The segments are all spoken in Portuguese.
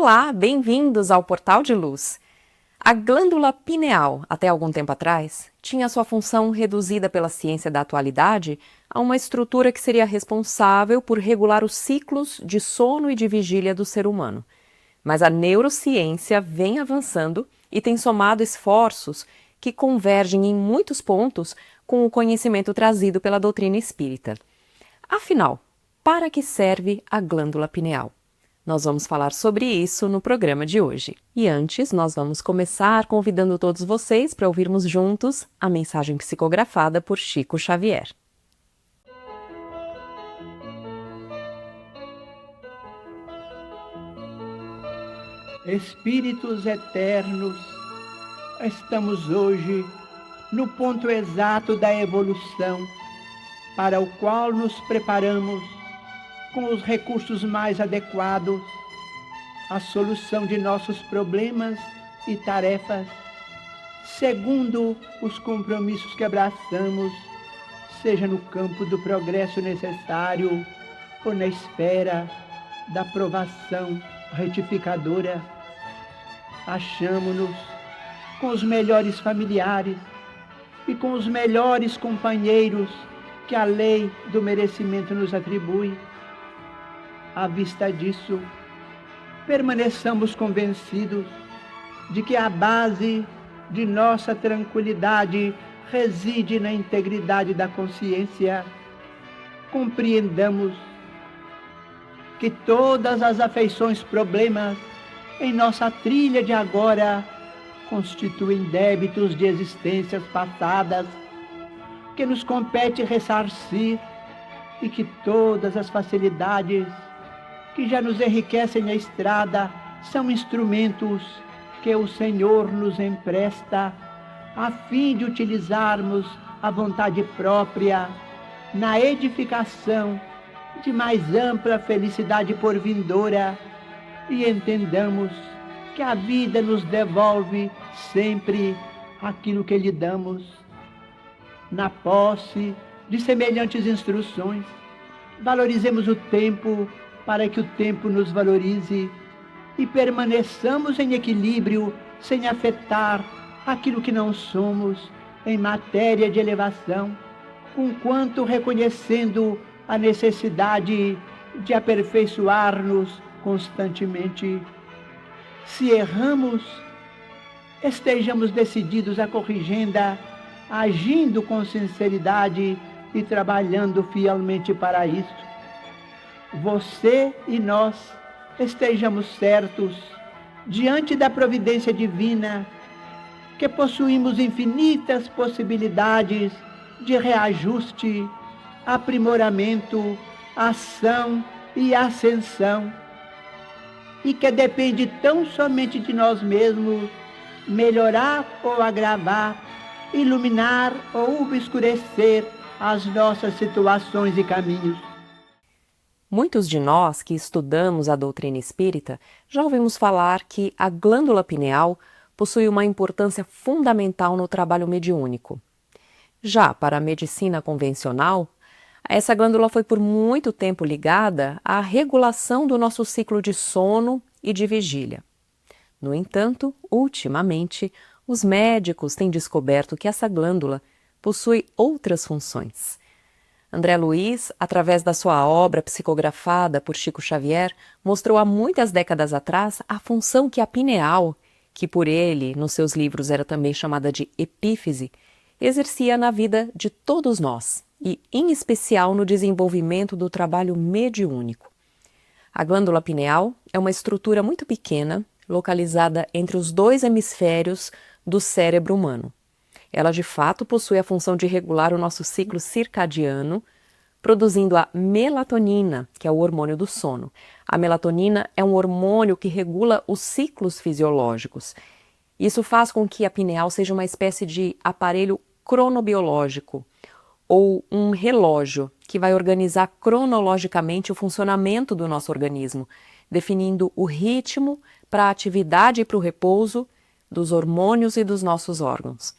Olá, bem-vindos ao Portal de Luz. A glândula pineal, até algum tempo atrás, tinha sua função reduzida pela ciência da atualidade a uma estrutura que seria responsável por regular os ciclos de sono e de vigília do ser humano. Mas a neurociência vem avançando e tem somado esforços que convergem em muitos pontos com o conhecimento trazido pela doutrina espírita. Afinal, para que serve a glândula pineal? Nós vamos falar sobre isso no programa de hoje. E antes, nós vamos começar convidando todos vocês para ouvirmos juntos a mensagem psicografada por Chico Xavier. Espíritos eternos, estamos hoje no ponto exato da evolução, para o qual nos preparamos com os recursos mais adequados, a solução de nossos problemas e tarefas, segundo os compromissos que abraçamos, seja no campo do progresso necessário ou na esfera da provação retificadora. Achamo-nos com os melhores familiares e com os melhores companheiros que a lei do merecimento nos atribui. À vista disso, permaneçamos convencidos de que a base de nossa tranquilidade reside na integridade da consciência. Compreendamos que todas as afeições, problemas em nossa trilha de agora constituem débitos de existências passadas que nos compete ressarcir e que todas as facilidades que já nos enriquecem a estrada são instrumentos que o Senhor nos empresta a fim de utilizarmos a vontade própria na edificação de mais ampla felicidade por vindoura, e entendamos que a vida nos devolve sempre aquilo que lhe damos. Na posse de semelhantes instruções, valorizemos o tempo para que o tempo nos valorize e permaneçamos em equilíbrio sem afetar aquilo que não somos em matéria de elevação, conquanto reconhecendo a necessidade de aperfeiçoar-nos constantemente. Se erramos, estejamos decididos à corrigenda, agindo com sinceridade e trabalhando fielmente para isso. Você e nós estejamos certos, diante da providência divina, que possuímos infinitas possibilidades de reajuste, aprimoramento, ação e ascensão, e que depende tão somente de nós mesmos melhorar ou agravar, iluminar ou obscurecer as nossas situações e caminhos. Muitos de nós que estudamos a doutrina espírita já ouvimos falar que a glândula pineal possui uma importância fundamental no trabalho mediúnico. Já para a medicina convencional, essa glândula foi por muito tempo ligada à regulação do nosso ciclo de sono e de vigília. No entanto, ultimamente, os médicos têm descoberto que essa glândula possui outras funções. André Luiz, através da sua obra psicografada por Chico Xavier, mostrou há muitas décadas atrás a função que a pineal, que por ele, nos seus livros, era também chamada de epífise, exercia na vida de todos nós, e em especial no desenvolvimento do trabalho mediúnico. A glândula pineal é uma estrutura muito pequena, localizada entre os dois hemisférios do cérebro humano. Ela de fato possui a função de regular o nosso ciclo circadiano, produzindo a melatonina, que é o hormônio do sono. A melatonina é um hormônio que regula os ciclos fisiológicos. Isso faz com que a pineal seja uma espécie de aparelho cronobiológico, ou um relógio que vai organizar cronologicamente o funcionamento do nosso organismo, definindo o ritmo para a atividade e para o repouso dos hormônios e dos nossos órgãos.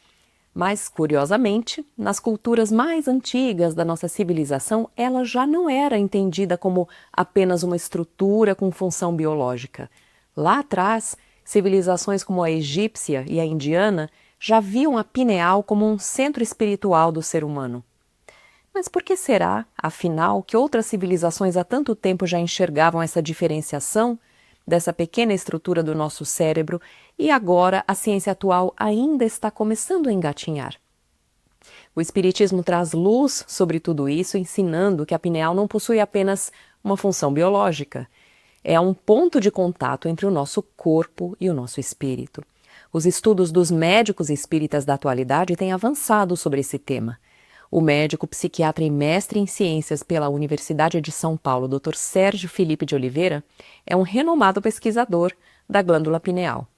Mas, curiosamente, nas culturas mais antigas da nossa civilização, ela já não era entendida como apenas uma estrutura com função biológica. Lá atrás, civilizações como a egípcia e a indiana já viam a pineal como um centro espiritual do ser humano. Mas por que será, afinal, que outras civilizações há tanto tempo já enxergavam essa diferenciação dessa pequena estrutura do nosso cérebro e agora a ciência atual ainda está começando a engatinhar? O Espiritismo traz luz sobre tudo isso, ensinando que a pineal não possui apenas uma função biológica. É um ponto de contato entre o nosso corpo e o nosso espírito. Os estudos dos médicos espíritas da atualidade têm avançado sobre esse tema. O médico, psiquiatra e mestre em ciências pela Universidade de São Paulo, Dr. Sérgio Felipe de Oliveira, é um renomado pesquisador da glândula pineal.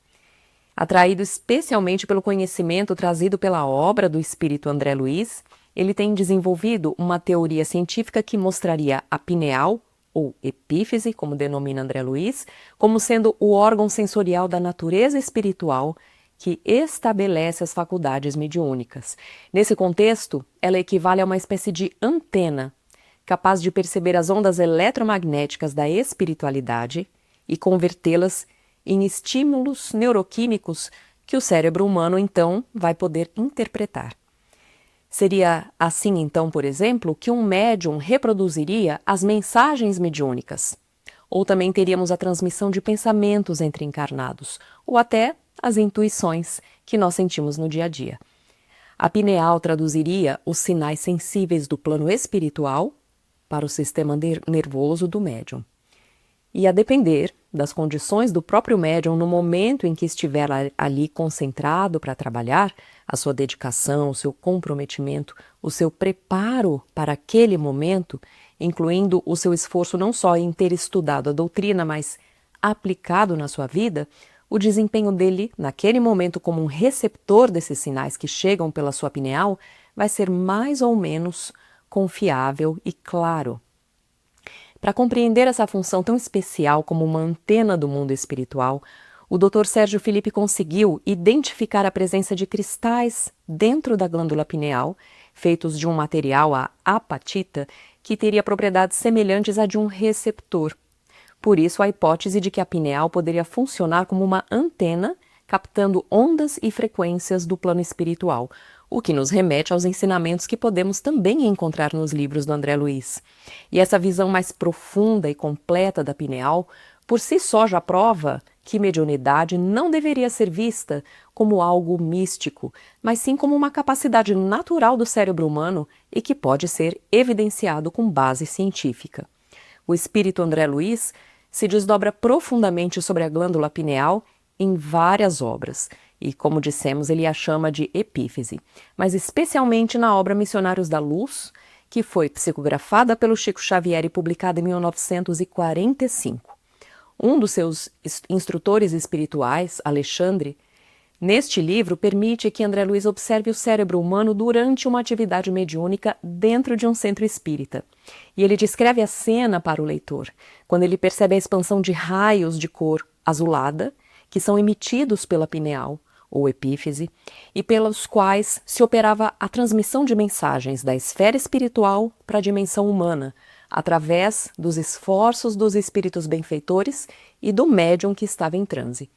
Atraído especialmente pelo conhecimento trazido pela obra do espírito André Luiz, ele tem desenvolvido uma teoria científica que mostraria a pineal, ou epífise, como denomina André Luiz, como sendo o órgão sensorial da natureza espiritual que estabelece as faculdades mediúnicas. Nesse contexto, ela equivale a uma espécie de antena, capaz de perceber as ondas eletromagnéticas da espiritualidade e convertê-las em estímulos neuroquímicos que o cérebro humano, então, vai poder interpretar. Seria assim, então, por exemplo, que um médium reproduziria as mensagens mediúnicas. Ou também teríamos a transmissão de pensamentos entre encarnados, ou até as intuições que nós sentimos no dia a dia. A pineal traduziria os sinais sensíveis do plano espiritual para o sistema nervoso do médium. E a depender das condições do próprio médium no momento em que estiver ali concentrado para trabalhar, a sua dedicação, o seu comprometimento, o seu preparo para aquele momento, incluindo o seu esforço não só em ter estudado a doutrina, mas aplicado na sua vida, o desempenho dele, naquele momento, como um receptor desses sinais que chegam pela sua pineal, vai ser mais ou menos confiável e claro. Para compreender essa função tão especial como uma antena do mundo espiritual, o Dr. Sérgio Felipe conseguiu identificar a presença de cristais dentro da glândula pineal, feitos de um material, a apatita, que teria propriedades semelhantes à de um receptor. Por isso, a hipótese de que a pineal poderia funcionar como uma antena, captando ondas e frequências do plano espiritual, o que nos remete aos ensinamentos que podemos também encontrar nos livros do André Luiz. E essa visão mais profunda e completa da pineal, por si só já prova que mediunidade não deveria ser vista como algo místico, mas sim como uma capacidade natural do cérebro humano e que pode ser evidenciado com base científica. O espírito André Luiz se desdobra profundamente sobre a glândula pineal em várias obras, e, como dissemos, ele a chama de epífise, mas especialmente na obra Missionários da Luz, que foi psicografada pelo Chico Xavier e publicada em 1945. Um dos seus instrutores espirituais, Alexandre, neste livro permite que André Luiz observe o cérebro humano durante uma atividade mediúnica dentro de um centro espírita. E ele descreve a cena para o leitor, quando ele percebe a expansão de raios de cor azulada, que são emitidos pela pineal, ou epífise, e pelos quais se operava a transmissão de mensagens da esfera espiritual para a dimensão humana, através dos esforços dos espíritos benfeitores e do médium que estava em transe.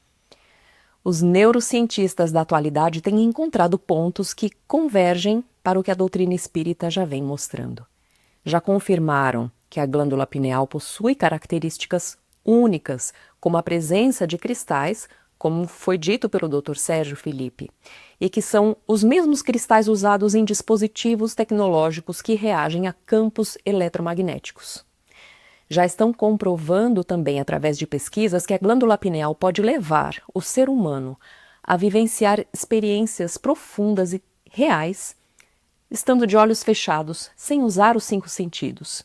Os neurocientistas da atualidade têm encontrado pontos que convergem para o que a doutrina espírita já vem mostrando. Já confirmaram que a glândula pineal possui características únicas, como a presença de cristais, como foi dito pelo Dr. Sérgio Felipe, e que são os mesmos cristais usados em dispositivos tecnológicos que reagem a campos eletromagnéticos. Já estão comprovando também, através de pesquisas, que a glândula pineal pode levar o ser humano a vivenciar experiências profundas e reais, estando de olhos fechados, sem usar os 5 sentidos.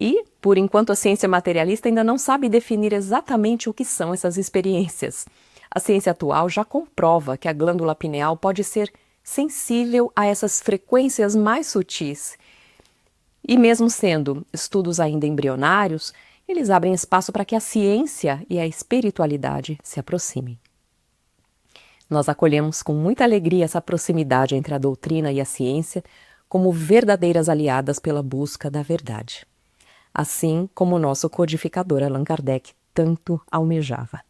E, por enquanto, a ciência materialista ainda não sabe definir exatamente o que são essas experiências. A ciência atual já comprova que a glândula pineal pode ser sensível a essas frequências mais sutis. E mesmo sendo estudos ainda embrionários, eles abrem espaço para que a ciência e a espiritualidade se aproximem. Nós acolhemos com muita alegria essa proximidade entre a doutrina e a ciência como verdadeiras aliadas pela busca da verdade, assim como o nosso codificador Allan Kardec tanto almejava.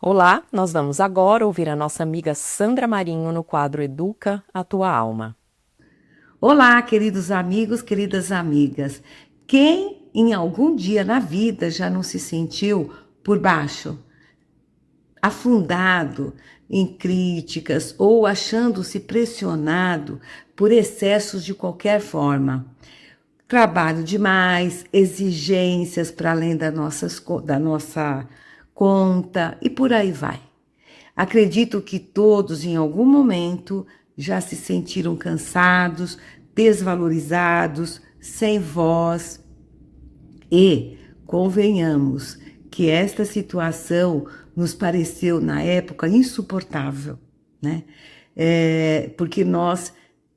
Olá, nós vamos agora ouvir a nossa amiga Sandra Marinho no quadro Educa a Tua Alma. Olá, queridos amigos, queridas amigas. Quem em algum dia na vida já não se sentiu por baixo, afundado em críticas ou achando-se pressionado por excessos de qualquer forma? Trabalho demais, exigências para além da nossa conta e por aí vai. Acredito que todos em algum momento já se sentiram cansados, desvalorizados, sem voz e convenhamos que esta situação nos pareceu, na época, insuportável, né? Porque nós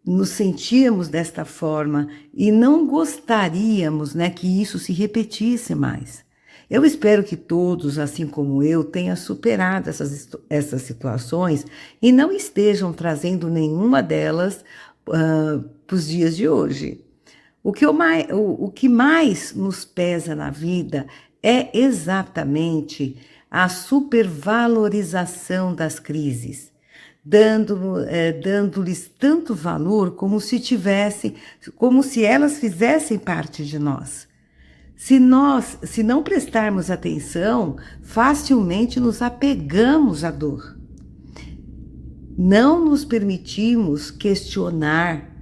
nos sentíamos desta forma e não gostaríamos, né, que isso se repetisse mais. Eu espero que todos, assim como eu, tenham superado essas situações e não estejam trazendo nenhuma delas para os dias de hoje. O que mais nos pesa na vida é exatamente a supervalorização das crises, dando-lhes tanto valor como se elas fizessem parte de nós. Se não prestarmos atenção, facilmente nos apegamos à dor. Não nos permitimos questionar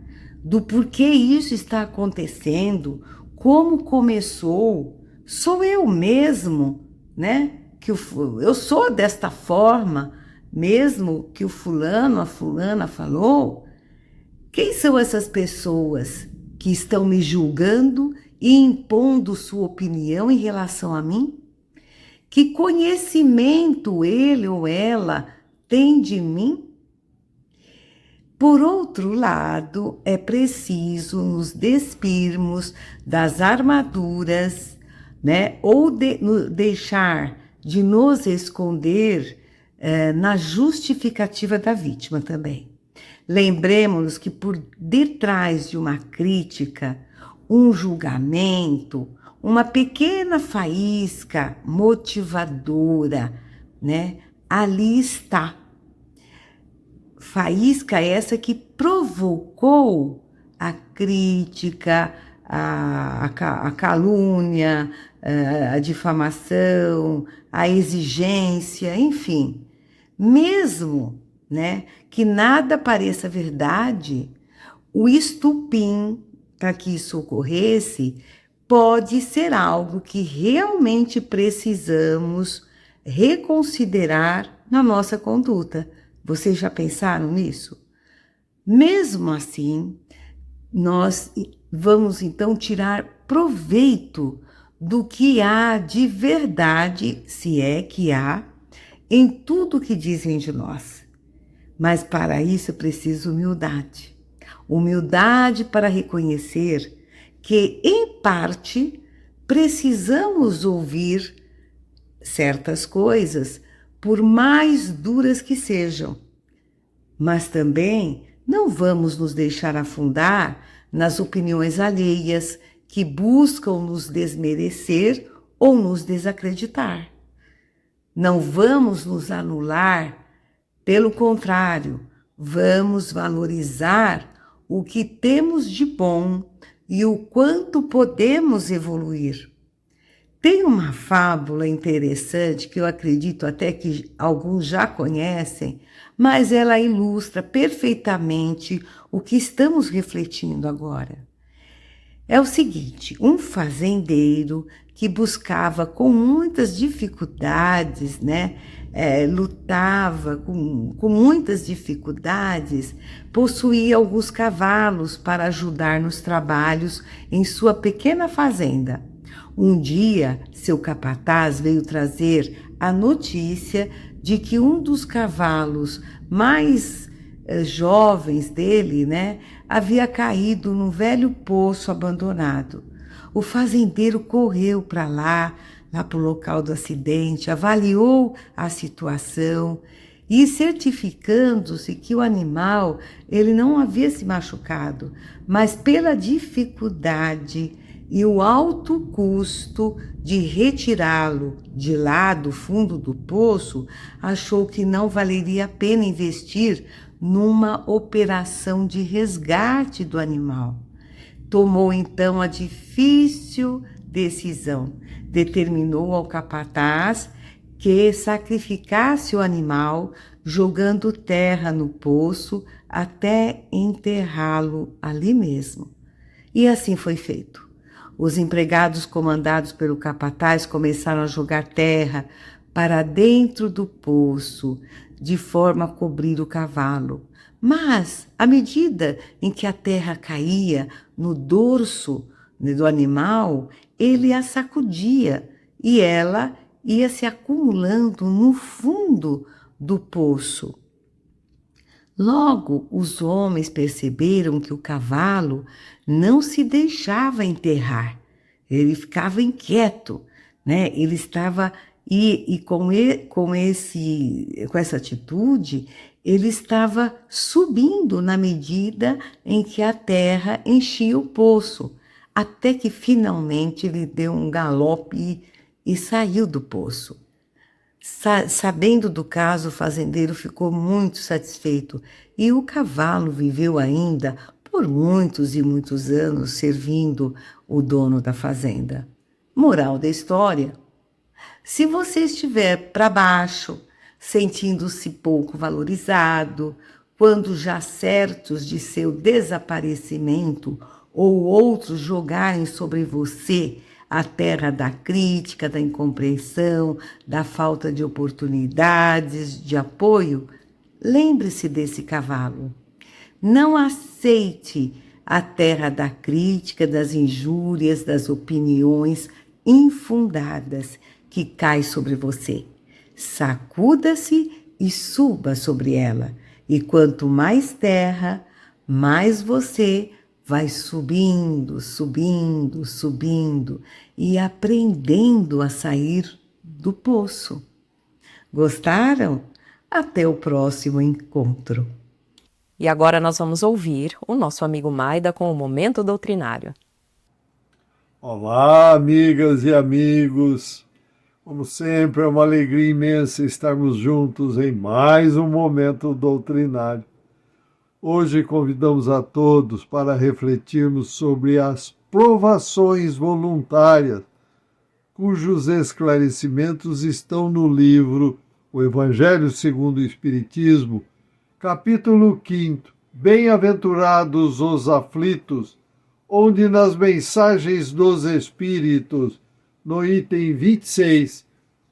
do porquê isso está acontecendo, como começou, sou eu mesmo, né? Eu sou desta forma, mesmo que o fulano, a fulana falou. Quem são essas pessoas que estão me julgando e impondo sua opinião em relação a mim? Que conhecimento ele ou ela tem de mim? Por outro lado, é preciso nos despirmos das armaduras, né? Ou deixar de nos esconder na justificativa da vítima também. Lembremos-nos que por detrás de uma crítica, um julgamento, uma pequena faísca motivadora, né? Ali está. Faísca essa que provocou a crítica, a calúnia, a difamação, a exigência, enfim. Mesmo, né, que nada pareça verdade, o estupim para que isso ocorresse pode ser algo que realmente precisamos reconsiderar na nossa conduta. Vocês já pensaram nisso? Mesmo assim, nós vamos então tirar proveito do que há de verdade, se é que há, em tudo que dizem de nós. Mas para isso é preciso humildade. Humildade para reconhecer que, em parte, precisamos ouvir certas coisas, por mais duras que sejam. Mas também não vamos nos deixar afundar nas opiniões alheias que buscam nos desmerecer ou nos desacreditar. Não vamos nos anular, pelo contrário, vamos valorizar o que temos de bom e o quanto podemos evoluir. Tem uma fábula interessante que eu acredito até que alguns já conhecem, mas ela ilustra perfeitamente o que estamos refletindo agora. É o seguinte: um fazendeiro que buscava com muitas dificuldades, né, lutava com muitas dificuldades, possuía alguns cavalos para ajudar nos trabalhos em sua pequena fazenda. Um dia, seu capataz veio trazer a notícia de que um dos cavalos mais jovens dele, né, havia caído num velho poço abandonado. O fazendeiro correu para lá para o local do acidente, avaliou a situação e, certificando-se que o animal ele não havia se machucado, mas pela dificuldade e o alto custo de retirá-lo de lá do fundo do poço, achou que não valeria a pena investir numa operação de resgate do animal. Tomou então a difícil decisão. Determinou ao capataz que sacrificasse o animal, jogando terra no poço até enterrá-lo ali mesmo. E assim foi feito. Os empregados comandados pelo capataz começaram a jogar terra para dentro do poço, de forma a cobrir o cavalo. Mas, à medida em que a terra caía no dorso do animal, ele a sacudia e ela ia se acumulando no fundo do poço. Logo, os homens perceberam que o cavalo não se deixava enterrar. Ele ficava inquieto, né? Ele estava com essa atitude, ele estava subindo na medida em que a terra enchia o poço, até que finalmente ele deu um galope e saiu do poço. Sabendo do caso, o fazendeiro ficou muito satisfeito e o cavalo viveu ainda por muitos e muitos anos servindo o dono da fazenda. Moral da história: se você estiver para baixo, sentindo-se pouco valorizado, quando já certos de seu desaparecimento ou outros jogarem sobre você a terra da crítica, da incompreensão, da falta de oportunidades, de apoio, lembre-se desse cavalo. Não aceite a terra da crítica, das injúrias, das opiniões infundadas que cai sobre você. Sacuda-se e suba sobre ela. E quanto mais terra, mais você vai subindo, subindo, subindo e aprendendo a sair do poço. Gostaram? Até o próximo encontro. E agora nós vamos ouvir o nosso amigo Maida com o Momento Doutrinário. Olá, amigas e amigos. Como sempre, é uma alegria imensa estarmos juntos em mais um Momento Doutrinário. Hoje convidamos a todos para refletirmos sobre as provações voluntárias, cujos esclarecimentos estão no livro O Evangelho segundo o Espiritismo, capítulo 5, Bem-aventurados os aflitos, onde nas mensagens dos Espíritos, no item 26,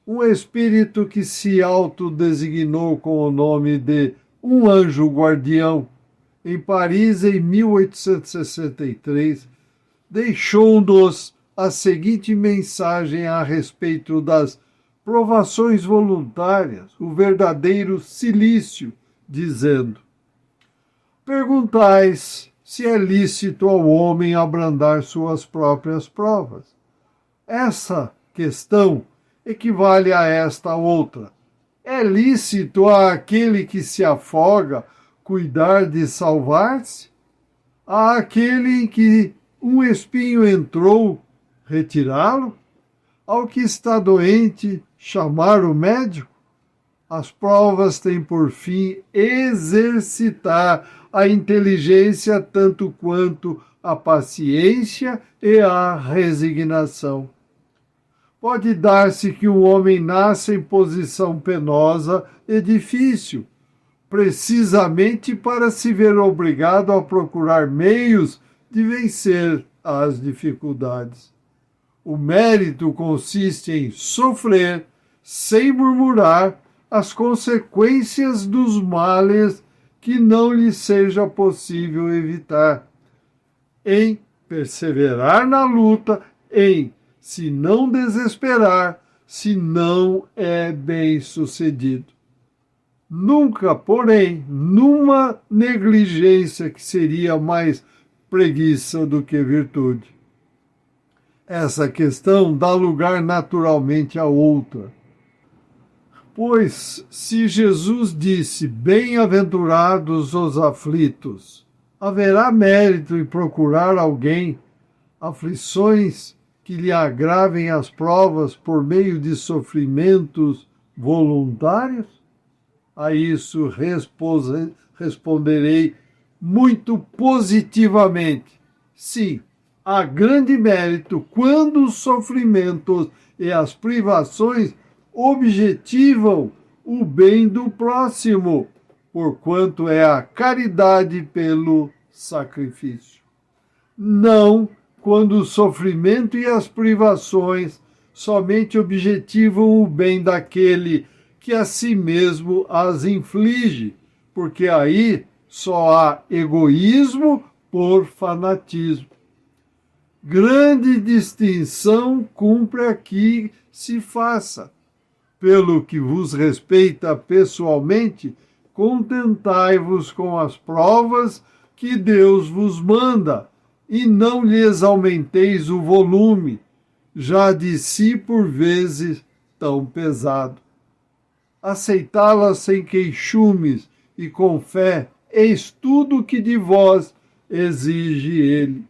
um espírito que se autodesignou com o nome de um anjo guardião, em Paris, em 1863, deixou-nos a seguinte mensagem a respeito das provações voluntárias, o verdadeiro cilício, dizendo: perguntais se é lícito ao homem abrandar suas próprias provas. Essa questão equivale a esta outra. É lícito àquele que se afoga cuidar de salvar-se? Àquele em que um espinho entrou, retirá-lo? Ao que está doente, chamar o médico? As provas têm por fim exercitar a inteligência tanto quanto a paciência e a resignação. Pode dar-se que um homem nasça em posição penosa e difícil, precisamente para se ver obrigado a procurar meios de vencer as dificuldades. O mérito consiste em sofrer, sem murmurar, as consequências dos males que não lhe seja possível evitar, em perseverar na luta, em se não desesperar, se não é bem-sucedido. Nunca, porém, numa negligência que seria mais preguiça do que virtude. Essa questão dá lugar naturalmente a outra. Pois, se Jesus disse, bem-aventurados os aflitos, haverá mérito em procurar alguém, aflições que lhe agravem as provas por meio de sofrimentos voluntários? A isso responderei muito positivamente. Sim, há grande mérito quando os sofrimentos e as privações objetivam o bem do próximo, porquanto é a caridade pelo sacrifício. Não quando o sofrimento e as privações somente objetivam o bem daquele que a si mesmo as inflige, porque aí só há egoísmo por fanatismo. grande distinção cumpre aqui se faça. Pelo que vos respeita pessoalmente, contentai-vos com as provas que Deus vos manda, e não lhes aumenteis o volume, já de si por vezes tão pesado. Aceitá-las sem queixumes e com fé, eis tudo que de vós exige ele.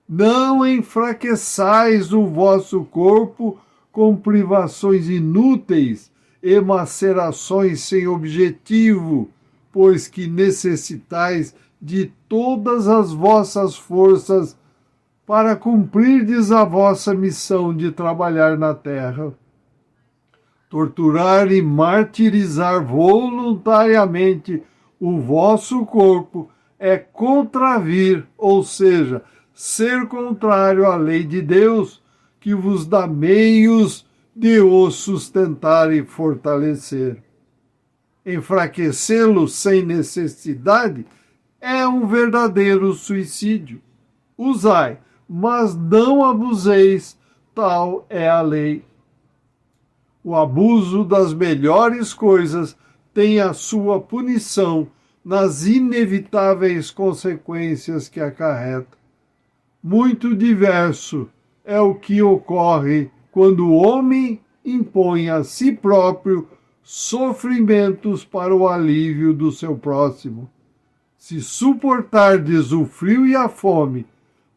Não enfraqueçais o vosso corpo com privações inúteis e macerações sem objetivo, pois que necessitais de todas as vossas forças para cumprirdes a vossa missão de trabalhar na terra. Torturar e martirizar voluntariamente o vosso corpo é contravir, ou seja, ser contrário à lei de Deus, que vos dá meios de o sustentar e fortalecer. Enfraquecê-lo sem necessidade é um verdadeiro suicídio. Usai, mas não abuseis, tal é a lei. O abuso das melhores coisas tem a sua punição nas inevitáveis consequências que acarreta. Muito diverso é o que ocorre quando o homem impõe a si próprio sofrimentos para o alívio do seu próximo. Se suportardes o frio e a fome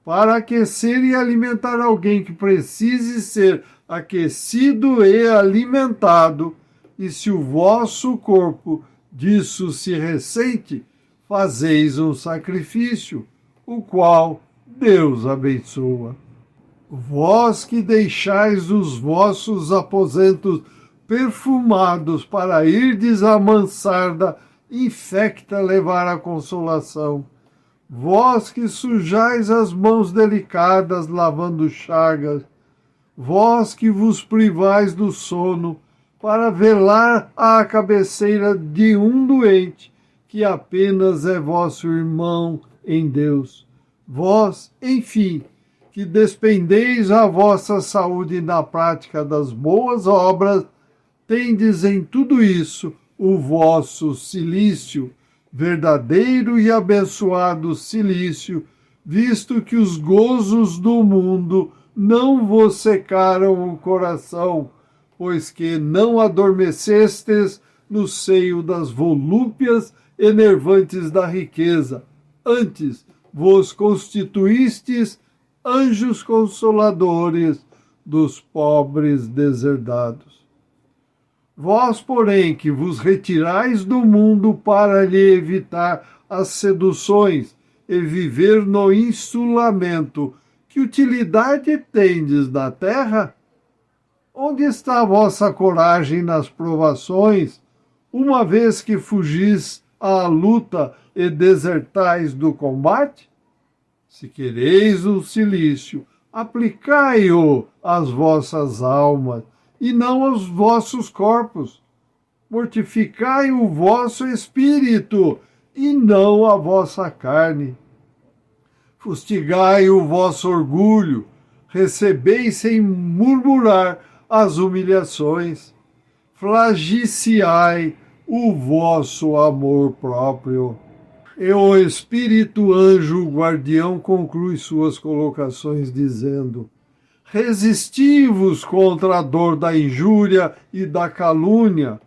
para aquecer e alimentar alguém que precise ser aquecido e alimentado, e se o vosso corpo disso se ressente, fazeis um sacrifício, o qual Deus abençoa. Vós que deixais os vossos aposentos perfumados para irdes à mansarda infecta levar a consolação, vós que sujais as mãos delicadas lavando chagas, vós que vos privais do sono para velar à cabeceira de um doente, que apenas é vosso irmão em Deus. Vós, enfim, que despendeis a vossa saúde na prática das boas obras, tendes em tudo isso o vosso cilício, verdadeiro e abençoado cilício, visto que os gozos do mundo não vos secaram o coração, pois que não adormecestes no seio das volúpias enervantes da riqueza, antes vos constituístes anjos consoladores dos pobres deserdados. Vós, porém, que vos retirais do mundo para lhe evitar as seduções e viver no insulamento, que utilidade tendes na terra? Onde está a vossa coragem nas provações, uma vez que fugis à luta e desertais do combate? Se quereis o cilício, aplicai-o às vossas almas, e não aos vossos corpos. Mortificai o vosso espírito, e não a vossa carne. Fustigai o vosso orgulho, recebei sem murmurar as humilhações. Flagiciai o vosso amor próprio. E o Espírito Anjo Guardião conclui suas colocações dizendo: resisti-vos contra a dor da injúria e da calúnia,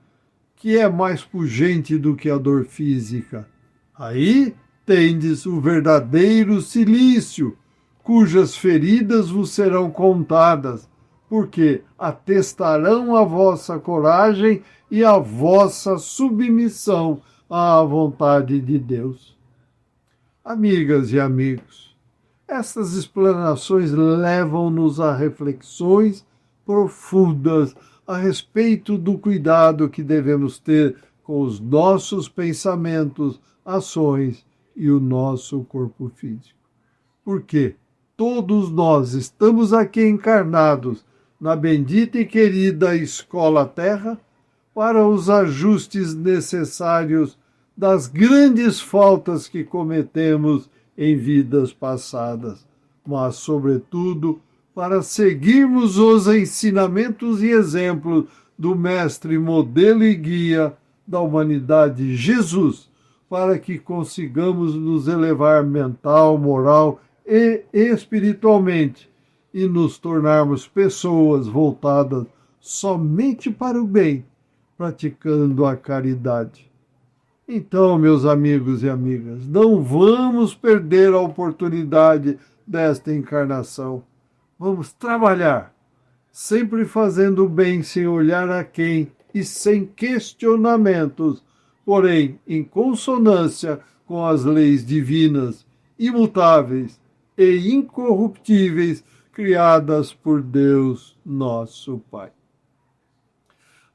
que é mais pungente do que a dor física. Aí tendes o verdadeiro cilício, cujas feridas vos serão contadas, porque atestarão a vossa coragem e a vossa submissão à vontade de Deus. Amigas e amigos, estas explanações levam-nos a reflexões profundas a respeito do cuidado que devemos ter com os nossos pensamentos, ações e o nosso corpo físico. Porque todos nós estamos aqui encarnados na bendita e querida Escola Terra para os ajustes necessários das grandes faltas que cometemos em vidas passadas, mas, sobretudo, para seguirmos os ensinamentos e exemplos do Mestre, modelo e guia da humanidade, Jesus, para que consigamos nos elevar mental, moral e espiritualmente e nos tornarmos pessoas voltadas somente para o bem, praticando a caridade. Então, meus amigos e amigas, não vamos perder a oportunidade desta encarnação. Vamos trabalhar, sempre fazendo o bem sem olhar a quem e sem questionamentos, porém em consonância com as leis divinas, imutáveis e incorruptíveis criadas por Deus, nosso Pai.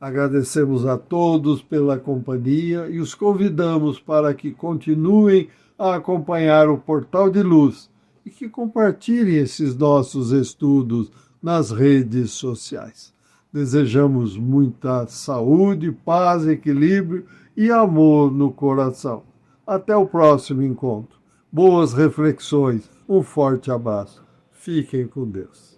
Agradecemos a todos pela companhia e os convidamos para que continuem a acompanhar o Portal de Luz e que compartilhem esses nossos estudos nas redes sociais. Desejamos muita saúde, paz, equilíbrio e amor no coração. Até o próximo encontro. Boas reflexões, um forte abraço. Fiquem com Deus.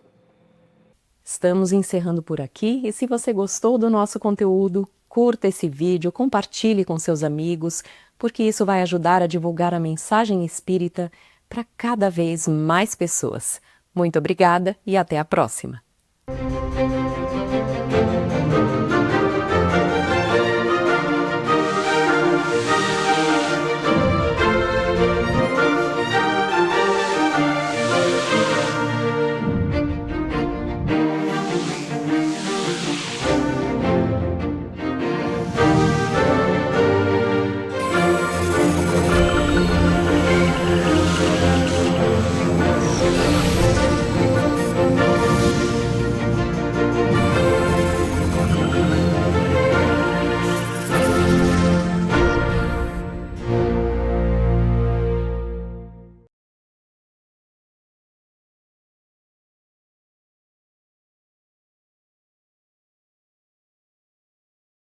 Estamos encerrando por aqui e se você gostou do nosso conteúdo, curta esse vídeo, compartilhe com seus amigos, porque isso vai ajudar a divulgar a mensagem espírita para cada vez mais pessoas. Muito obrigada e até a próxima!